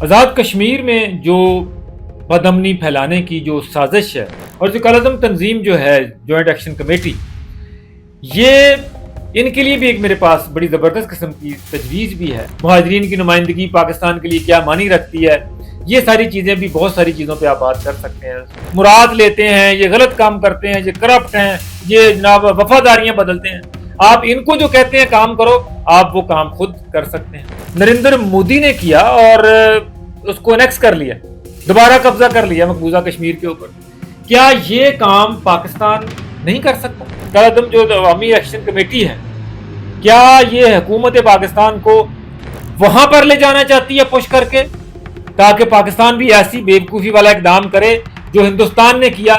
آزاد کشمیر میں جو بدامنی پھیلانے کی جو سازش ہے اور جو کالعدم تنظیم جو ہے جوائنٹ ایکشن کمیٹی، یہ ان کے لیے بھی ایک میرے پاس بڑی زبردست قسم کی تجویز بھی ہے۔ مہاجرین کی نمائندگی پاکستان کے لیے کیا معنی رکھتی ہے، یہ ساری چیزیں بھی، بہت ساری چیزوں پہ آپ بات کر سکتے ہیں۔ مراد لیتے ہیں، یہ غلط کام کرتے ہیں، یہ کرپٹ ہیں، یہ جناب وفاداریاں بدلتے ہیں۔ آپ ان کو جو کہتے ہیں کام کرو، آپ وہ کام خود کر سکتے ہیں۔ نریندر مودی نے کیا اور اس کو انیکس کر لیا، دوبارہ قبضہ کر لیا مقبوضہ کشمیر کے اوپر۔ کیا یہ کام پاکستان نہیں کر سکتا؟ کالعدم جو عوامی ایکشن کمیٹی ہے، کیا یہ حکومت پاکستان کو وہاں پر لے جانا چاہتی ہے پش کر کے، تاکہ پاکستان بھی ایسی بیوقوفی والا اقدام کرے جو ہندوستان نے کیا؟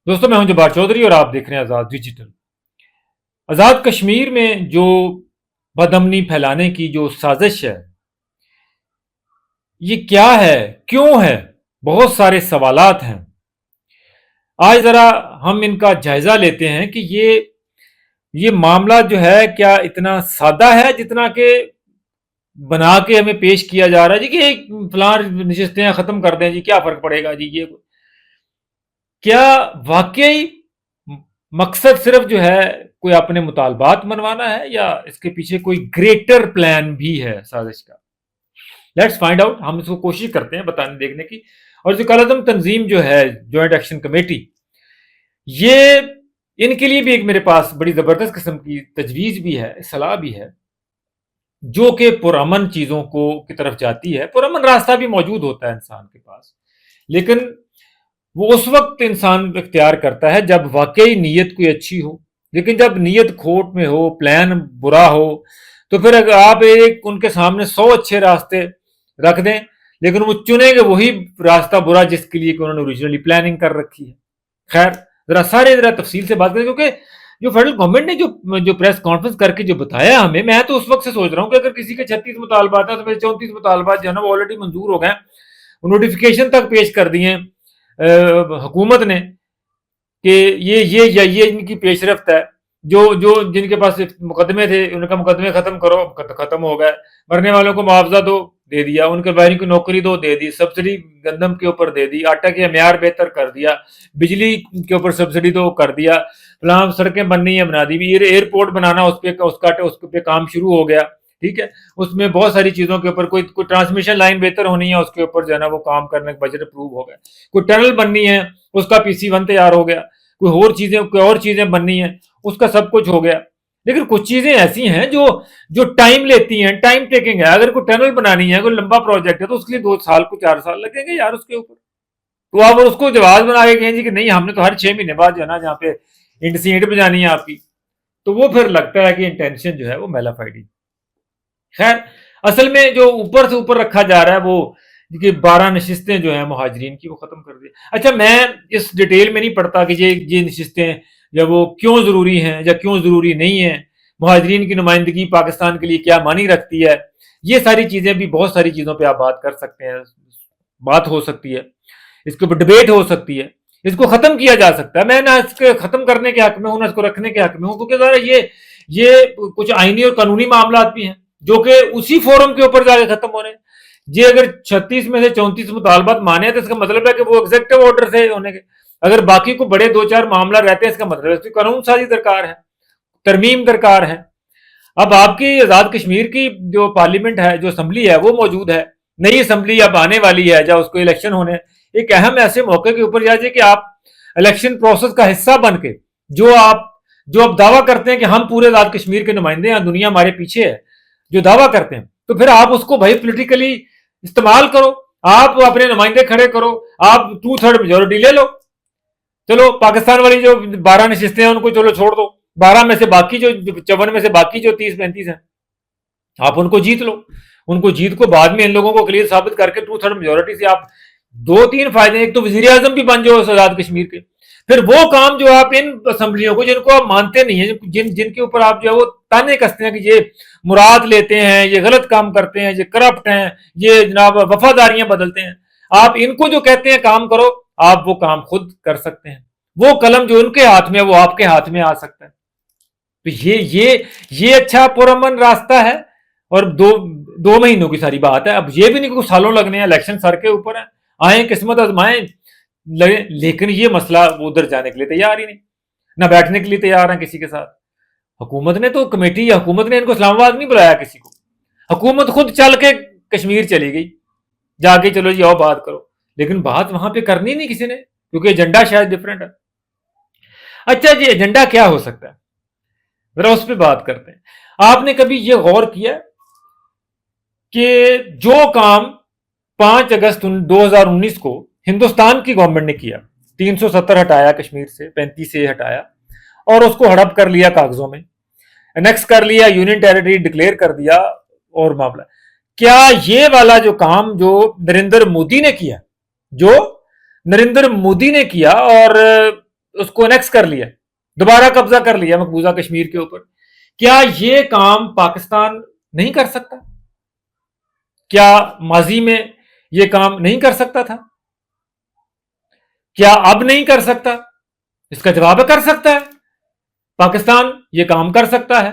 دوستوں، میں ہوں جبار چودھری اور آپ دیکھ رہے ہیں آزاد ڈیجیٹل۔ آزاد کشمیر میں جو بدامنی پھیلانے کی جو سازش ہے، یہ کیا ہے، کیوں ہے؟ بہت سارے سوالات ہیں۔ آج ذرا ہم ان کا جائزہ لیتے ہیں کہ یہ معاملہ جو ہے کیا اتنا سادہ ہے جتنا کہ بنا کے ہمیں پیش کیا جا رہا ہے جی کہ ایک فلاں نشستیں ختم کر دیں جی، کیا فرق پڑے گا جی۔ یہ کیا واقعی مقصد صرف جو ہے کوئی اپنے مطالبات منوانا ہے، یا اس کے پیچھے کوئی گریٹر پلان بھی ہے سازش کا؟ Let's find out. ہم اس کو کوشش کرتے ہیں بتانے دیکھنے کی۔ اور جو کالعدم تنظیم جو ہے جوائنٹ ایکشن کمیٹی، یہ ان کے لیے بھی ایک میرے پاس بڑی زبردست قسم کی تجویز بھی ہے، صلاح بھی ہے، جو کہ پرامن چیزوں کی طرف جاتی ہے۔ پرامن راستہ بھی موجود ہوتا ہے انسان کے پاس، لیکن وہ اس وقت انسان اختیار کرتا ہے جب واقعی نیت کوئی اچھی ہو۔ لیکن جب نیت کھوٹ میں ہو، پلان برا ہو، تو پھر اگر آپ ان کے سامنے 100 اچھے راستے رکھ دیں، لیکن وہ چنیں گے وہی راستہ برا جس کے لیے کہ انہوں نے اوریجنلی پلاننگ کر رکھی ہے۔ خیر، ذرا تفصیل سے بات کریں، کیونکہ جو فیڈرل گورنمنٹ نے جو پریس کانفرنس کر کے جو بتایا ہمیں، میں تو اس وقت سے سوچ رہا ہوں کہ اگر کسی کے 36 مطالبات ہیں تو میرے 34 مطالبات جو ہے نا وہ آلریڈی منظور ہو گئے، نوٹیفیکیشن تک پیش کر دیے حکومت نے کہ یہ ان کی پیش رفت ہے۔ جو جن کے پاس مقدمے تھے ان کا مقدمے ختم کرو، ختم ہو گئے۔ مرنے والوں کو معاوضہ دو، دے دیا۔ ان کے بہروں کی نوکری دو، دے دی۔ سبسڈی گندم کے اوپر دے دی، آٹا کے معیار بہتر کر دیا، بجلی کے اوپر سبسڈی دو کر دیا، فلاں سڑکیں بننی ہیں بنا دی، ایئرپورٹ بنانا اس پہ کام شروع ہو گیا، ٹھیک ہے۔ اس میں بہت ساری چیزوں کے اوپر کوئی ٹرانسمیشن لائن بہتر ہونی ہے، اس کے اوپر جو ہے نا وہ کام کرنے کا بجٹ اپروو ہو گیا۔ کوئی ٹنل بننی ہے، اس کا PC1 تیار ہو گیا۔ کوئی اور چیزیں بننی ہیں، اس کا سب کچھ ہو گیا۔ لیکن کچھ چیزیں ایسی ہیں جو ٹائم لیتی ہیں، ٹائم ٹیکنگ ہے۔ اگر کوئی ٹنل بنانی ہے، کوئی لمبا پروجیکٹ ہے، تو اس کے لیے 2 سال کو 4 سال لگیں گے یار اس کے اوپر۔ تو آپ اس کو جواز بنا کے کہیں جی کہ نہیں، ہم نے تو ہر 6 مہینے بعد جو ہے نا جہاں پہ اینٹ سی اینٹ بجانی ہے آپ کی، تو وہ پھر لگتا ہے کہ انٹینشن جو ہے وہ میلا فائڈی۔ خیر، اصل میں جو اوپر سے اوپر رکھا جا رہا ہے وہ کہ 12 نشستیں جو ہیں مہاجرین کی وہ ختم کر دی۔ اچھا، میں اس ڈیٹیل میں نہیں پڑھتا کہ یہ نشستیں یا وہ کیوں ضروری ہیں یا کیوں ضروری نہیں ہیں، مہاجرین کی نمائندگی پاکستان کے لیے کیا معنی رکھتی ہے، یہ ساری چیزیں بھی، بہت ساری چیزوں پہ آپ بات کر سکتے ہیں، بات ہو سکتی ہے، اس کے اوپر ڈبیٹ ہو سکتی ہے، اس کو ختم کیا جا سکتا ہے۔ میں نہ اس کے ختم کرنے کے حق میں ہوں، نہ اس کو رکھنے کے حق میں ہوں، کیونکہ ذرا یہ کچھ آئینی اور قانونی معاملات بھی ہیں جو کہ اسی فورم کے اوپر جا کے ختم ہونے۔ جی اگر 36 میں سے 34 مطالبات مانے تو اس کا مطلب ہے کہ وہ ایگزیکٹو آرڈر سے ہونے کے۔ اگر باقی کو بڑے 2-4 معاملہ رہتے ہیں، اس کا مطلب ہے کہ قانون سازی درکار ہے، ترمیم درکار ہے۔ اب آپ کی آزاد کشمیر کی جو پارلیمنٹ ہے، جو اسمبلی ہے، وہ موجود ہے، نئی اسمبلی اب آنے والی ہے، جب اس کو الیکشن ہونے، ایک اہم ایسے موقع کے اوپر جائے کہ آپ الیکشن پروسیس کا حصہ بن کے جو اب دعویٰ کرتے ہیں کہ ہم پورے آزاد کشمیر کے نمائندے ہیں، دنیا ہمارے پیچھے ہے، جو دعویٰ کرتے ہیں، تو پھر آپ اس کو بھائی پولیٹیکلی استعمال کرو، آپ اپنے نمائندے کھڑے کرو، آپ 2/3 میجورٹی لے لو۔ چلو پاکستان والی جو 12 نشستیں ہیں ان کو چلو چھوڑ دو، 12 میں سے باقی جو 54 میں سے باقی جو 30-35 ہیں آپ ان کو جیت لو۔ ان کو جیت کو بعد میں ان لوگوں کو کلیئر ثابت کر کے 2/3 میجورٹی سے آپ 2-3 فائدے، ایک تو وزیر اعظم بھی بن جاؤ آزاد کشمیر کے۔ پھر وہ کام جو آپ ان اسمبلیوں کو، جن کو آپ مانتے نہیں ہیں، جن کے اوپر آپ جو ہے وہ تانے کستے ہیں کہ یہ مراد لیتے ہیں، یہ غلط کام کرتے ہیں، یہ کرپٹ ہیں، یہ جناب وفاداریاں بدلتے ہیں، آپ ان کو جو کہتے ہیں کام کرو، آپ وہ کام خود کر سکتے ہیں۔ وہ قلم جو ان کے ہاتھ میں ہے وہ آپ کے ہاتھ میں آ سکتا ہے۔ تو یہ اچھا پرامن راستہ ہے، اور دو مہینوں کی ساری بات ہے. اب یہ بھی نہیں کہ سالوں لگنے ہیں, الیکشن سر کے اوپر ہے, آئیں قسمت آزمائیں لگے, لیکن یہ مسئلہ ادھر جانے کے لیے تیار ہی نہیں, نہ بیٹھنے کے لیے تیار ہیں کسی کے ساتھ. حکومت نے تو کمیٹی یا حکومت نے ان کو اسلام آباد نہیں بلایا کسی کو, حکومت خود چل کے کشمیر چلی گئی, جا کے چلو جی آؤ بات کرو, لیکن بات وہاں پہ کرنی نہیں کسی نے, کیونکہ ایجنڈا شاید ڈفرینٹ ہے. اچھا جی, ایجنڈا کیا ہو سکتا ہے, ذرا اس پہ بات کرتے ہیں. آپ نے کبھی یہ غور کیا کہ جو کام 5 اگست 2019 کو ہندوستان کی گورنمنٹ نے کیا, 370 ہٹایا کشمیر سے, 35 سے ہٹایا اور اس کو ہڑپ کر لیا کاغذوں میں, انیکس کر لیا, یونین ٹیریٹری ڈکلیئر کر دیا اور معاملہ, کیا یہ والا جو کام جو نریندر مودی نے کیا اور اس کو انیکس کر لیا, دوبارہ قبضہ کر لیا مقبوضہ کشمیر کے اوپر, کیا یہ کام پاکستان نہیں کر سکتا؟ کیا ماضی میں یہ کام نہیں کر سکتا تھا؟ کیا اب نہیں کر سکتا؟ اس کا جواب ہے کر سکتا ہے. پاکستان یہ کام کر سکتا ہے.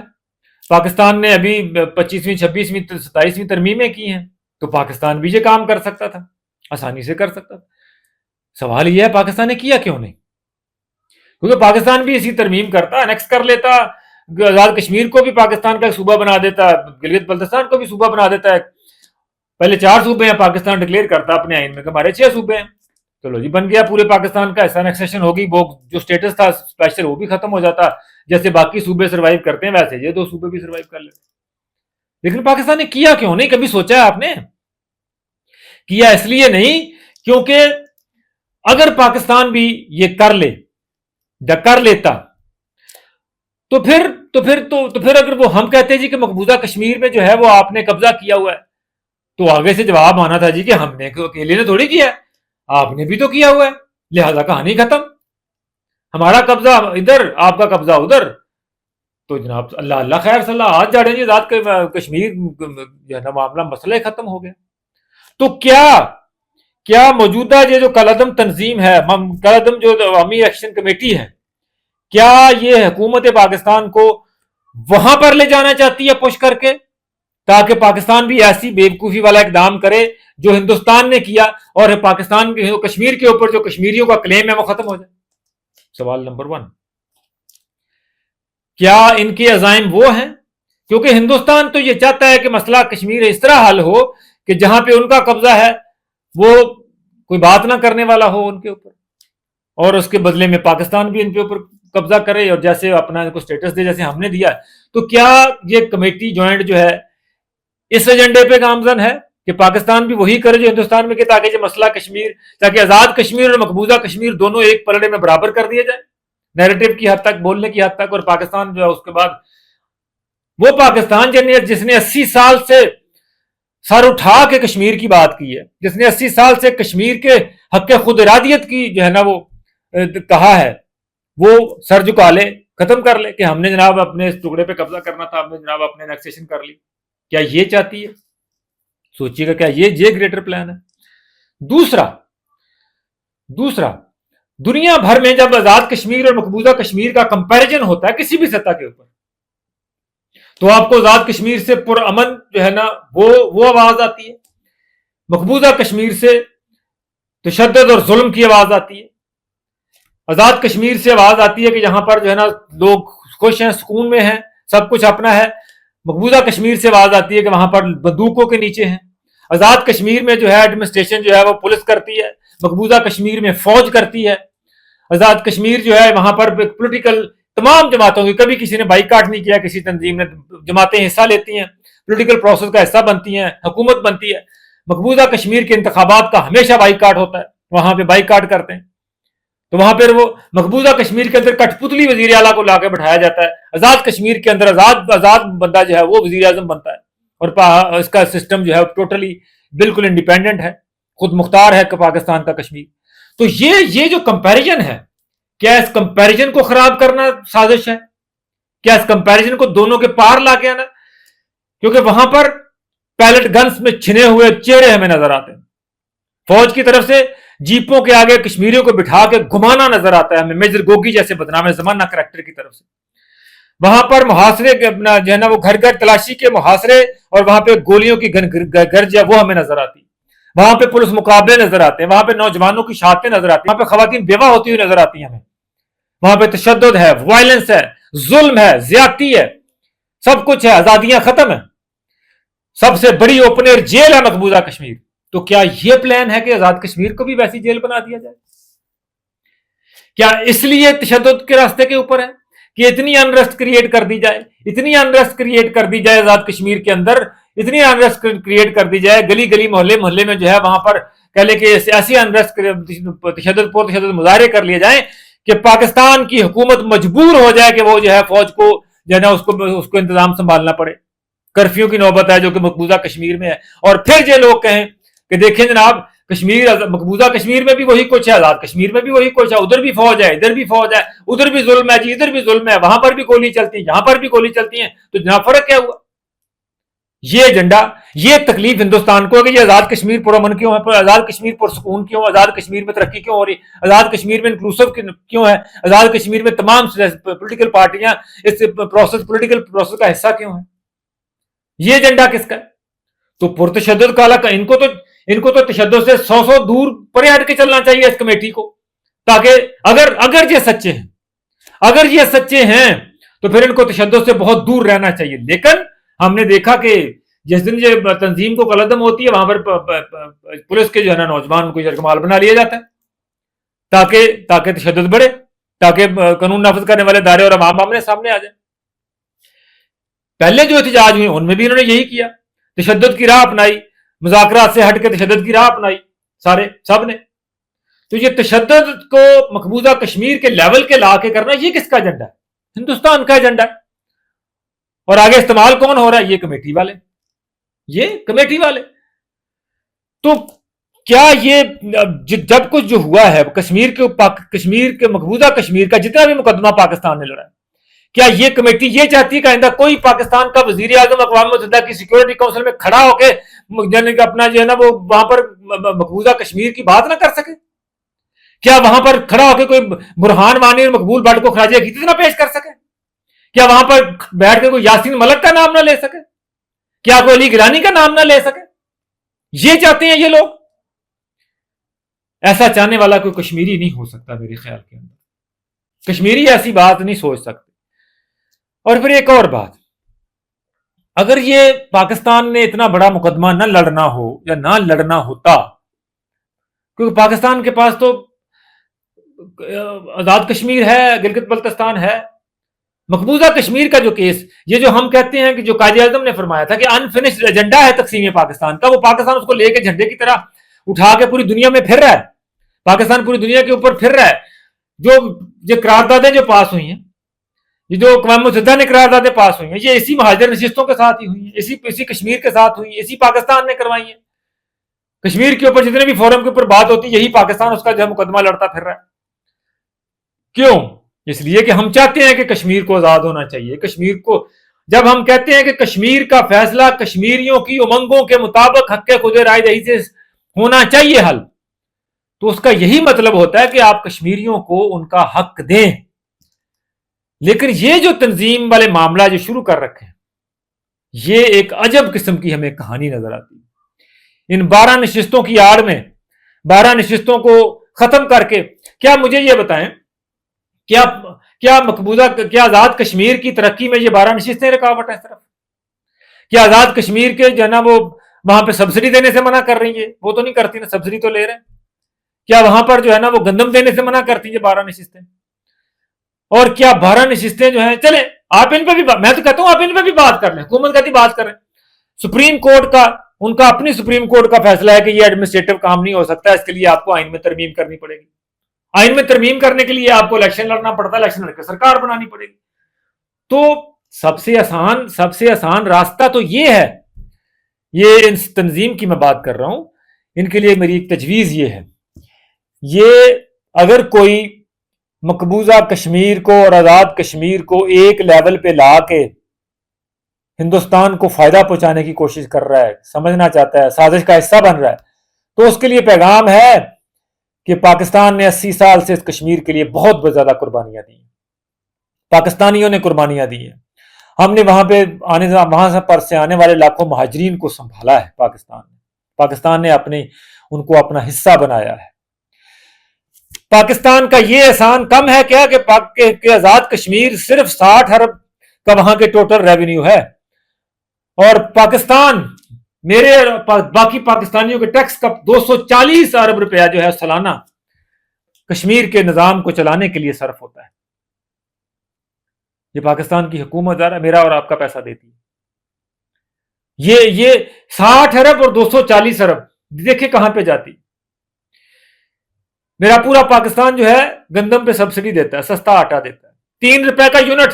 پاکستان نے ابھی 25ویں 26ویں 27ویں ترمیمیں کی ہیں, تو پاکستان بھی یہ کام کر سکتا تھا, آسانی سے کر سکتا تھا. سوال یہ ہے پاکستان نے کیا کیوں نہیں؟ کیونکہ پاکستان بھی اسی ترمیم کرتا, انیکس کر لیتا, آزاد کشمیر کو بھی پاکستان کا ایک صوبہ بنا دیتا, گلگت بلتستان کو بھی صوبہ بنا دیتا ہے. پہلے 4 صوبے ہیں, پاکستان ڈکلیئر کرتا اپنے آئین میں کہ ہمارے 6 صوبے ہیں, چلو جی بن گیا پورے پاکستان کا, ایسا انیکسیشن ہوگی, وہ جو سٹیٹس تھا اسپیشل وہ بھی ختم ہو جاتا, جیسے باقی صوبے سروائیو کرتے ہیں ویسے یہ 2 صوبے بھی سروائیو کر لیتے. لیکن پاکستان نے کیا کیوں نہیں؟ کبھی سوچا ہے آپ نے؟ کیا اس لیے نہیں کیونکہ اگر پاکستان بھی یہ کر لے یا کر لیتا تو پھر اگر وہ ہم کہتے جی کہ مقبوضہ کشمیر میں جو ہے وہ آپ نے قبضہ کیا ہوا ہے, تو آگے سے جواب آنا تھا جی کہ ہم نے اکیلے نے تھوڑی کیا ہے, آپ نے بھی تو کیا ہوا ہے, لہذا کہانی ختم, ہمارا قبضہ ادھر آپ کا قبضہ ادھر. تو جناب اللہ اللہ خیر صلی اللہ ہاتھ جاڑیں جی, ذات کشمیر جو ہے نا معاملہ مسئلہ ختم ہو گیا. تو کیا موجودہ یہ جو کالعدم تنظیم ہے, کالعدم جو عوامی ایکشن کمیٹی ہے, کیا یہ حکومت پاکستان کو وہاں پر لے جانا چاہتی ہے پش کر کے, تاکہ پاکستان بھی ایسی بیوقوفی والا اقدام کرے جو ہندوستان نے کیا, اور پاکستان کے کشمیر کے اوپر جو کشمیریوں کا کلیم ہے وہ ختم ہو جائے؟ سوال نمبر 1. کیا ان کے عزائم وہ ہیں؟ کیونکہ ہندوستان تو یہ چاہتا ہے کہ مسئلہ کشمیر اس طرح حل ہو کہ جہاں پہ ان کا قبضہ ہے وہ کوئی بات نہ کرنے والا ہو ان کے اوپر, اور اس کے بدلے میں پاکستان بھی ان کے اوپر قبضہ کرے اور جیسے اپنا ان کو سٹیٹس دے جیسے ہم نے دیا. تو کیا یہ کمیٹی جوائنٹ جو ہے اس ایجنڈے پہ گامزن ہے کہ پاکستان بھی وہی کرے جو ہندوستان میں کہ تاکہ یہ مسئلہ کشمیر, تاکہ آزاد کشمیر اور مقبوضہ کشمیر دونوں ایک پلڑے میں برابر کر دیے جائے نیریٹو کی حد تک, بولنے کی حد تک, اور پاکستان جو ہے اس کے بعد وہ پاکستان جس نے 80 سال سے سر اٹھا کے کشمیر کی بات کی ہے, جس نے 80 سال سے کشمیر کے حق خود ارادیت کی جو ہے نا وہ کہا ہے, وہ سر جھکا لے, ختم کر لے کہ ہم نے جناب اپنے اس ٹکڑے پہ قبضہ کرنا تھا, ہم نے جناب اپنے انیکسیشن کر لی. کیا یہ چاہتی ہے؟ سوچیے گا, کیا یہ گریٹر پلان ہے؟ دوسرا دنیا بھر میں جب آزاد کشمیر اور مقبوضہ کشمیر کا کمپیریزن ہوتا ہے کسی بھی سطح کے اوپر, تو آپ کو آزاد کشمیر سے پرامن جو ہے نا وہ آواز آتی ہے, مقبوضہ کشمیر سے تشدد اور ظلم کی آواز آتی ہے, آزاد کشمیر سے آواز آتی ہے کہ یہاں پر جو ہے نا لوگ خوش ہیں, سکون میں ہیں, سب کچھ اپنا ہے. مقبوضہ کشمیر سے آواز آتی ہے کہ وہاں پر بندوقوں کے نیچے ہیں. آزاد کشمیر میں جو ہے ایڈمنسٹریشن جو ہے وہ پولیس کرتی ہے, مقبوضہ کشمیر میں فوج کرتی ہے. آزاد کشمیر جو ہے وہاں پر پولیٹیکل تمام جماعتوں کی, کبھی کسی نے بائیکاٹ نہیں کیا, کسی تنظیم نے, جماعتیں حصہ لیتی ہیں, پولیٹیکل پروسیس کا حصہ بنتی ہیں, حکومت بنتی ہے. مقبوضہ کشمیر کے انتخابات کا ہمیشہ بائیکاٹ ہوتا ہے, وہاں پہ بائیکاٹ کرتے ہیں, تو وہاں پہ وہ مقبوضہ کشمیر کے اندر کٹ پتلی وزیر اعلیٰ کو لا کے بٹھایا جاتا ہے. آزاد کشمیر کے اندر آزاد بندہ جو ہے وہ وزیر اعظم بنتا ہے, اور اس کا سسٹم جو ہے ٹوٹلی بالکل انڈیپینڈنٹ ہے, خود مختار ہے پاکستان کا کشمیر. تو یہ جو کمپیریزن ہے, کیا اس کمپیریزن کو خراب کرنا سازش ہے؟ کیا اس کمپیریزن کو دونوں کے پار لا کے آنا؟ کیونکہ وہاں پر پیلٹ گنز میں چھنے ہوئے چہرے ہمیں نظر آتے ہیں, فوج کی طرف سے جیپوں کے آگے کشمیریوں کو بٹھا کے گھمانا نظر آتا ہے ہمیں, میجر گوگی جیسے بدنام زمانہ کریکٹر کی طرف سے. وہاں پر محاصرے اپنا جو ہے نا وہ گھر گھر تلاشی کے محاصرے اور وہاں پہ گولیوں کی گرج ہے وہ ہمیں نظر آتی، وہاں پہ پولیس مقابلے نظر آتے ہیں، وہاں پہ نوجوانوں کی شہادتیں نظر آتی ہیں، وہاں پہ خواتین بیوہ ہوتی ہوئی نظر آتی ہیں ہمیں، وہاں پہ تشدد ہے، وائلنس ہے، ظلم ہے، زیادتی ہے، سب کچھ ہے، آزادیاں ختم ہیں، سب سے بڑی اوپن ایئر جیل ہے مقبوضہ کشمیر۔ تو کیا یہ پلان ہے کہ آزاد کشمیر کو بھی ویسی جیل بنا دیا جائے؟ کیا اس لیے تشدد کے راستے کے اوپر ہے کہ اتنی انریسٹ کریٹ کر دی جائے، اتنی انریسٹ کریٹ کر دی جائے آزاد کشمیر کے اندر، اتنی انریسٹ کریٹ کر دی جائے گلی گلی محلے محلے میں جو ہے وہاں پر کہہ لے کہ ایسی انریسٹ تشدد مظاہرے کر لیے جائیں کہ پاکستان کی حکومت مجبور ہو جائے کہ وہ جو ہے فوج کو جو ہے نا اس کو انتظام سنبھالنا پڑے، کرفیو کی نوبت ہے جو کہ مقبوضہ کشمیر میں ہے، اور پھر یہ لوگ کہیں کہ دیکھیں جناب کشمیر مقبوضہ کشمیر میں بھی وہی کچھ ہے، آزاد کشمیر میں بھی وہی کچھ ہے، ادھر بھی فوج ہے، ادھر بھی فوج ہے، ادھر بھی ظلم ہے جی، ادھر بھی ظلم ہے، وہاں پر بھی گولی چلتی ہے، یہاں پر بھی گولی چلتی ہیں، تو جناب فرق کیا ہوا؟ یہ ایجنڈا، یہ تکلیف ہندوستان کو ہے کہ یہ آزاد کشمیر پرامن کیوں ہے، آزاد کشمیر پرسکون کیوں، آزاد کشمیر میں ترقی کیوں ہو رہی، آزاد کشمیر میں انکلوسو کیوں ہے، آزاد کشمیر میں تمام پولیٹیکل پارٹیاں اس پولیٹیکل پروسیس کا حصہ کیوں ہیں؟ یہ ایجنڈا کس کا ہے؟ تو پرتشدد کالا کا ان کو تو تشدد سے سو دور پرے ہٹ کے چلنا چاہیے اس کمیٹی کو، تاکہ اگر یہ سچے ہیں تو پھر ان کو تشدد سے بہت دور رہنا چاہیے۔ لیکن ہم نے دیکھا کہ جس دن یہ تنظیم کو قلعدم ہوتی ہے وہاں پر پولیس کے جو ہے نا نوجوان کو یرغمال بنا لیا جاتا ہے تاکہ تشدد بڑھے، تاکہ قانون نافذ کرنے والے ادارے اور عوام آمنے سامنے آ جائیں۔ پہلے جو احتجاج ہوئے ان میں بھی انہوں نے یہی کیا، تشدد کی راہ اپنائی، مذاکرات سے ہٹ کے تشدد کی راہ اپنائی سب نے۔ تو یہ تشدد کو مقبوضہ کشمیر کے لیول کے لا کے کرنا، یہ کس کا ایجنڈا ہے؟ ہندوستان کا ایجنڈا ہے، اور آگے استعمال کون ہو رہا ہے؟ یہ کمیٹی والے۔ تو کیا یہ جب کچھ جو ہوا ہے کشمیر کے مقبوضہ کشمیر کا جتنا بھی مقدمہ پاکستان نے لڑا ہے، کیا یہ کمیٹی یہ چاہتی ہے کہ آئندہ کوئی پاکستان کا وزیر اعظم اقوام متحدہ کی سیکورٹی کونسل میں کھڑا ہو کے اپنا جو ہے نا وہ وہاں پر مقبوضہ کشمیر کی بات نہ کر سکے؟ کیا وہاں پر کھڑا ہو کے کوئی برہان وانی اور مقبول بٹ کو خراج عقیدت نہ پیش کر سکے؟ کیا وہاں پر بیٹھ کے کوئی یاسین ملک کا نام نہ لے سکے؟ کیا کوئی علی گیلانی کا نام نہ لے سکے؟ یہ چاہتے ہیں یہ لوگ؟ ایسا چاہنے والا کوئی کشمیری نہیں ہو سکتا میرے خیال کے اندر، کشمیری ایسی بات نہیں سوچ سکتے۔ اور پھر ایک اور بات، اگر یہ پاکستان نے اتنا بڑا مقدمہ نہ لڑنا ہو یا نہ لڑنا ہوتا، کیونکہ پاکستان کے پاس تو آزاد کشمیر ہے، گلگت بلتستان ہے، مقبوضہ کشمیر کا جو کیس، یہ جو ہم کہتے ہیں کہ جو قائد اعظم نے فرمایا تھا کہ انفینشڈ ایجنڈا ہے تقسیم پاکستان کا، وہ پاکستان اس کو لے کے جھنڈے کی طرح اٹھا کے پوری دنیا میں پھر رہا ہے، پاکستان پوری دنیا کے اوپر پھر رہا ہے۔ جو یہ قراردادیں جو پاس ہوئی ہیں، یہ جو اقوام متحدہ نے قراردادیں پاس ہوئی ہیں، یہ اسی مہاجر نشستوں کے ساتھ ہی ہوئی ہیں، اسی کشمیر کے ساتھ ہوئی ہیں، اسی پاکستان نے کروائی ہیں۔ کشمیر کے اوپر جتنے بھی فورم کے اوپر بات ہوتی ہے، یہی پاکستان اس کا جو ہے مقدمہ لڑتا پھر رہا ہے۔ کیوں؟ اس لیے کہ ہم چاہتے ہیں کہ کشمیر کو آزاد ہونا چاہیے۔ کشمیر کو جب ہم کہتے ہیں کہ کشمیر کا فیصلہ کشمیریوں کی امنگوں کے مطابق حق خود رائے دہی سے ہونا چاہیے حل، تو اس کا یہی مطلب ہوتا ہے کہ آپ کشمیریوں کو ان کا حق دیں۔ لیکن یہ جو تنظیم والے معاملہ جو شروع کر رکھے ہیں، یہ ایک عجب قسم کی ہمیں کہانی نظر آتی ہے۔ ان 12 نشستوں کی آڑ میں 12 نشستوں کو ختم کر کے، کیا مجھے یہ بتائیں کیا آزاد کشمیر کی ترقی میں یہ 12 نشستیں رکاوٹ ہے؟ طرف کیا آزاد کشمیر کے جو ہے نا وہ وہاں پہ سبسڈی دینے سے منع کر رہی ہے؟ وہ تو نہیں کرتی نا، سبسڈی تو لے رہے ہیں۔ کیا وہاں پر جو ہے نا وہ گندم دینے سے منع کرتی ہے 12 نشستیں؟ اور کیا 12 نشستیں جو ہیں، چلیں آپ ان پہ بھی میں تو کہتا ہوں آپ ان پہ بھی بات کر لیں، حکومت کہتی بات کریں۔ سپریم کورٹ کا ان کا اپنی سپریم کورٹ کا فیصلہ ہے کہ یہ ایڈمنسٹریٹو کام نہیں ہو سکتا، اس کے لیے آپ کو آئین میں ترمیم کرنی پڑے گی۔ آئین میں ترمیم کرنے کے لیے آپ کو الیکشن لڑنا پڑتا ہے، الیکشن لڑ کے سرکار بنانی پڑے گی۔ تو سب سے آسان راستہ تو یہ ہے، یہ ان تنظیم کی میں بات کر رہا ہوں، ان کے لیے میری ایک تجویز یہ ہے، یہ اگر کوئی مقبوضہ کشمیر کو اور آزاد کشمیر کو ایک لیول پہ لا کے ہندوستان کو فائدہ پہنچانے کی کوشش کر رہا ہے، سمجھنا چاہتا ہے، سازش کا حصہ بن رہا ہے، تو اس کے لیے پیغام ہے کہ پاکستان نے 80 سال سے اس کشمیر کے لیے بہت زیادہ قربانیاں دی ہیں۔ پاکستانیوں نے قربانیاں دی ہیں. ہم نے وہاں پر سے آنے والے لاکھوں مہاجرین کو سنبھالا ہے. پاکستان نے ان کو اپنا حصہ بنایا ہے. پاکستان کا یہ احسان کم ہے کیا کہ آزاد کشمیر صرف 60 ارب کا وہاں کے ٹوٹل ریونیو ہے, اور پاکستان میرے باقی پاکستانیوں کے ٹیکس کا 240 ارب روپیہ جو ہے سالانہ کشمیر کے نظام کو چلانے کے لیے صرف ہوتا ہے. یہ پاکستان کی حکومت میرا اور آپ کا پیسہ دیتی ہے. یہ 60 ارب اور 240 ارب دیکھیں کہاں پہ جاتی. میرا پورا پاکستان جو ہے گندم پہ سبسڈی دیتا ہے, سستا آٹا دیتا ہے, 3 روپے کا یونٹ.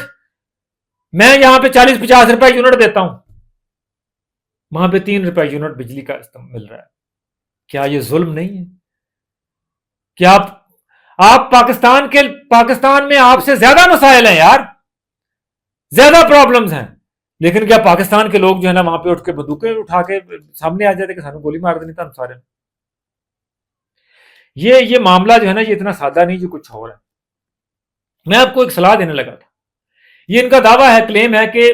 میں یہاں پہ 40-50 روپے یونٹ دیتا ہوں, وہاں پہ 3 روپے یونٹ بجلی کا مل رہا ہے. کیا یہ ظلم نہیں ہے؟ کیا آپ پاکستان میں آپ سے زیادہ مسائل ہیں یار, زیادہ پرابلمز ہیں, لیکن کیا پاکستان کے لوگ جو ہے نا وہاں پہ اٹھ کے بندوقیں اٹھا کے سامنے آ جاتے کہ سانو گولی مار دینی تھا ہم سارے. یہ معاملہ جو ہے نا یہ اتنا سادہ نہیں جو کچھ اور ہے. میں آپ کو ایک صلاح دینے لگا تھا. یہ ان کا دعویٰ ہے, کلیم ہے کہ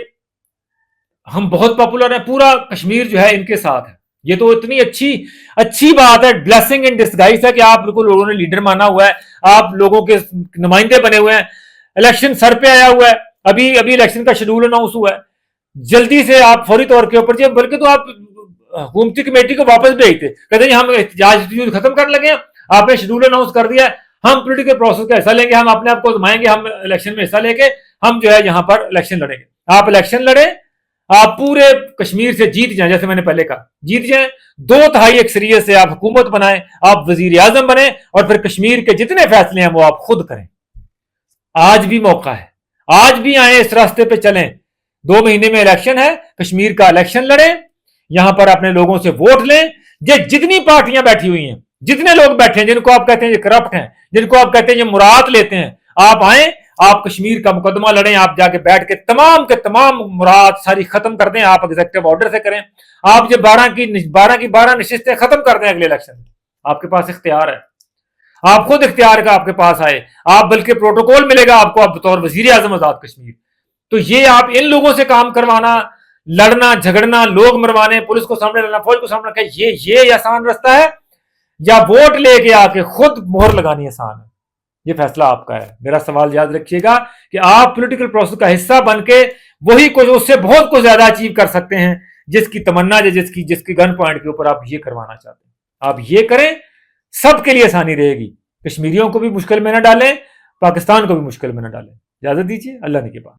ہم بہت پاپولر ہیں, پورا کشمیر جو ہے ان کے ساتھ ہے. یہ تو اتنی اچھی بات ہے, بلیسنگ ان ڈسگائز ہے کہ آپ کو لوگوں نے لیڈر مانا ہوا ہے, آپ لوگوں کے نمائندے بنے ہوئے ہیں. الیکشن سر پہ آیا ہوا ہے, ابھی الیکشن کا شیڈول اناؤنس ہوا ہے, جلدی سے آپ فوری طور کے اوپر بلکہ تو آپ حکومتی کمیٹی کو واپس بھیجتے, کہتے ہیں ہم احتجاج ختم کرنے لگے ہیں, آپ نے شیڈول اناؤنس کر دیا ہے, ہم پولیٹیکل پروسیس کا حصہ لیں گے, ہم اپنے آپ کو آزمائیں گے, ہم الیکشن میں حصہ لے کے ہم جو ہے یہاں پر الیکشن لڑیں گے. آپ الیکشن لڑیں, آپ پورے کشمیر سے جیت جائیں, جیسے میں نے پہلے کہا جیت جائیں, 2/3 اکثریت سے آپ حکومت بنائیں, آپ وزیر اعظم بنیں, اور پھر کشمیر کے جتنے فیصلے ہیں وہ آپ خود کریں. آج بھی موقع ہے, آج بھی آئیں, اس راستے پہ چلیں. 2 مہینے میں الیکشن ہے, کشمیر کا الیکشن لڑیں, یہاں پر اپنے لوگوں سے ووٹ لیں. جتنی پارٹیاں بیٹھی ہوئی ہیں, جتنے لوگ بیٹھے ہیں جن کو آپ کہتے ہیں یہ کرپٹ ہیں, جن کو آپ کہتے ہیں یہ مراد لیتے ہیں, آپ آئیں, آپ کشمیر کا مقدمہ لڑیں, آپ جا کے بیٹھ کے تمام مراد ساری ختم کر دیں. آپ ایگزیکٹو آرڈر سے کریں, آپ جو 12 نشستیں ختم کر دیں اگلے الیکشن میں. آپ کے پاس اختیار ہے, آپ خود اختیار کا آپ کے پاس آئے, آپ بلکہ پروٹوکول ملے گا آپ کو بطور وزیر اعظم آزاد کشمیر. تو یہ آپ ان لوگوں سے کام کروانا, لڑنا جھگڑنا, لوگ مروانے, پولیس کو سامنے لانا, فوج کو سامنے رکھنا, یہ آسان راستہ ہے, یا ووٹ لے کے آ کے خود مہر لگانی آسان ہے؟ یہ فیصلہ آپ کا ہے. میرا سوال یاد رکھیے گا کہ آپ پولیٹیکل پروسیس کا حصہ بن کے وہی کچھ اس سے بہت کچھ زیادہ اچیو کر سکتے ہیں جس کی تمنا جس کی گن پوائنٹ کے اوپر آپ یہ کروانا چاہتے ہیں. آپ یہ کریں, سب کے لیے آسانی رہے گی. کشمیریوں کو بھی مشکل میں نہ ڈالیں, پاکستان کو بھی مشکل میں نہ ڈالیں. اجازت دیجیے, اللہ نے کے بعد.